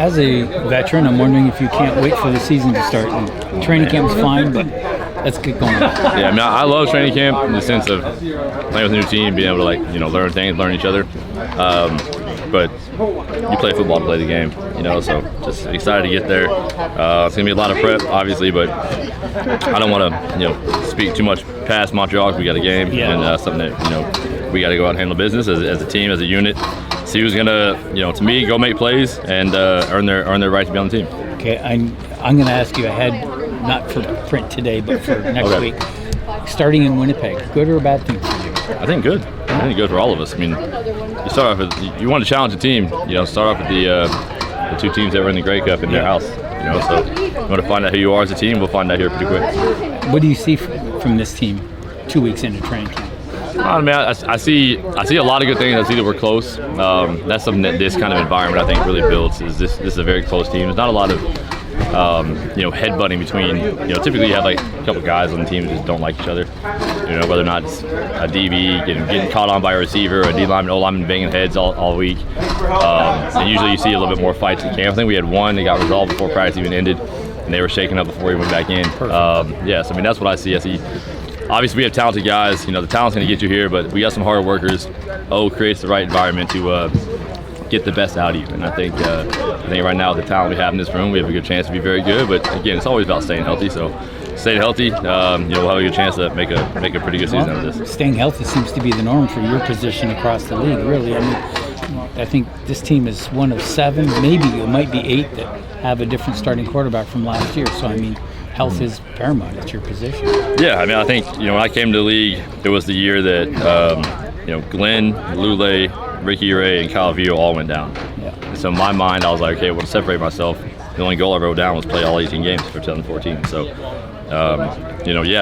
As a veteran, I'm wondering if you can't wait for the season to start. And training camp's fine, but let's get going. Yeah, I mean, I love training camp in the sense of playing with a new team, being able to learn things, learn each other. But you play football to play the game, so just excited to get there. It's going to be a lot of prep, obviously, but I don't want to, speak too much past Montreal because we got a game and something that, we got to go out and handle business as a team, as a unit. See who's going to, to me, go make plays and earn their right to be on the team. Okay, I'm going to ask you ahead, not for print today, but for next week. Starting in Winnipeg, good or a bad thing for you? I think good. I think good for all of us. I mean, you start off with, you want to challenge the team. Start off with the two teams that were in the Grey Cup in their house. So you want to find out who you are as a team. We'll find out here pretty quick. What do you see from this team 2 weeks into training camp? I see a lot of good things. I see that we're close. That's something that this kind of environment I think really builds. Is this is a very close team. There's not a lot of headbutting between. Typically you have like a couple guys on the team that just don't like each other. Whether or not it's a DB getting caught on by a receiver, or a D lineman, O lineman banging heads all week. And usually you see a little bit more fights in camp. I think we had one that got resolved before practice even ended, and they were shaken up before we went back in. Yes, I mean that's what I see. Obviously, we have talented guys. The talent's going to get you here, but we got some hard workers. Creates the right environment to get the best out of you. And I think right now, with the talent we have in this room, we have a good chance to be very good. But again, it's always about staying healthy. So, staying healthy, we'll have a good chance to make a pretty good season out of this. Staying healthy seems to be the norm for your position across the league. Really, I think this team is one of 7, maybe it might be 8 that have a different starting quarterback from last year. So, health is paramount at your position. Yeah, I think, when I came to the league, it was the year that, Glenn, Lule, Ricky Ray, and Kyle Vio all went down. Yeah. And so in my mind, I was like, okay, I want to separate myself. The only goal I wrote down was play all 18 games for 2014. So,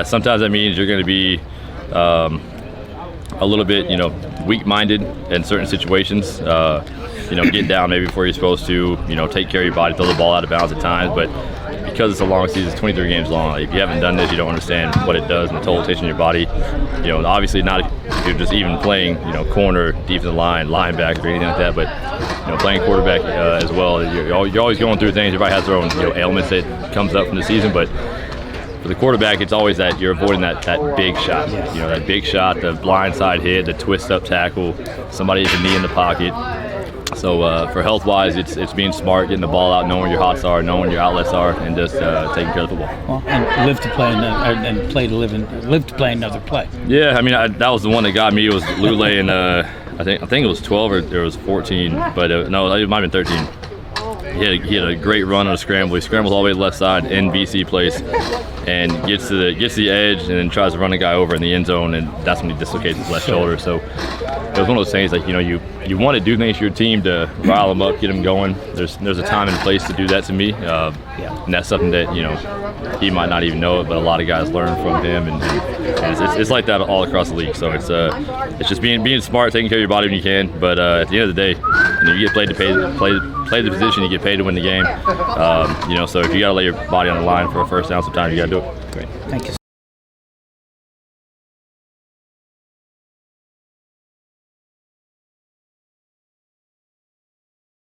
sometimes that means you're going to be a little bit, weak-minded in certain situations. Get down maybe before you're supposed to, take care of your body, throw the ball out of bounds at times. But because it's a long season, it's 23 games long. If you haven't done this, you don't understand what it does and the toll it takes on your body. Obviously not if you're just even playing, corner, defensive line, linebacker, or anything like that. But playing quarterback as well, you're always going through things. Everybody has their own ailments that comes up from the season, but for the quarterback, it's always that you're avoiding that big shot. That big shot, the blindside hit, the twist up tackle, somebody has a knee in the pocket. So for health-wise, it's being smart, getting the ball out, knowing where your hots are, knowing where your outlets are, and just taking care of the football. Well, and live to play and play to live and live to play another play. Yeah, that was the one that got me. It was Lule, and I think it was 12 or it was 14, but no, it might have been 13. He had a great run on a scramble. He scrambles all the way to the left side in BC place and gets the edge and then tries to run a guy over in the end zone, and that's when he dislocates his left shoulder. So it was one of those things like, you want to do things to your team to rile them up, get them going. There's a time and place to do that to me. And that's something that, he might not even know it, but a lot of guys learn from him, and it's like that all across the league. So it's just being smart, taking care of your body when you can. But at the end of the day, you get paid to play the position, you get paid to win the game. So if you got to lay your body on the line for a first down, sometimes you got to do it. Great. Thank you.